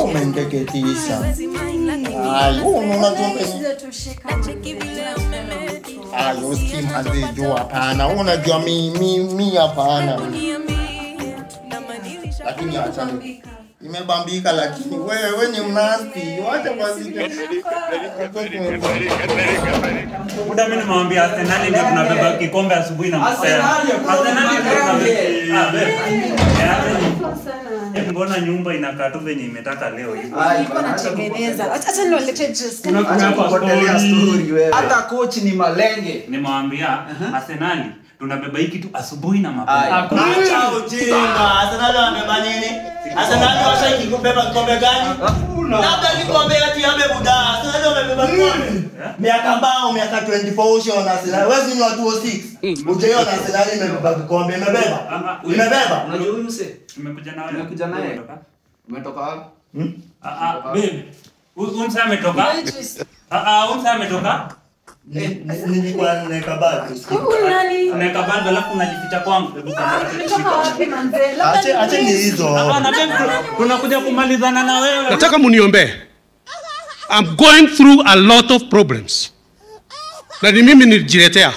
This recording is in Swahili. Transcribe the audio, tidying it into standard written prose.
umenikeketisha. Unajua uski mazijua hapana. Unajua mimi hapana. Lakini acha imebambika, lakini wewe ni mnasti. Wacha basi. Muda mimi nimwambia Arsenal ndio tunabeba kikombe asubuhi na mapema. Arsenal ndio mbona nyumba inakaa tu venye imetaka leo hivi. Niko natengeneza. Acha niwalete juice. Unakupotelea story wewe. Hata coach ni malenge. Nimwambia Arsenal tunabeba hiki tu asubuhi na mapema. Acha ujinga. Arsenal wamebeba nini? Arsenal washaki kubeba kikombe gani? Labda kikombe ati amebuda. Arsenal wamebeba kikombe. Miaka mbao miaka 24 usiona Arsenal. Wewe ni watu 6. Ujeona Arsenal imebeba kikombe, imebeba. Imebeba. Unajua huyu mse? Tumekuja nawe. Tumekuja naye. Umetoka wapi? Babe. Unsa ametoka? Unsa ametoka? Nilikuwa nakabaki. Nani? Nakabaki alafu unajificha kwangu. Umetoka wapi manze? Acha ni hizo. Hapana babe, tunakuja kumalizana na wewe. Nataka muniombe. I'm going through a lot of problems. Na ni mimi nilijiletea.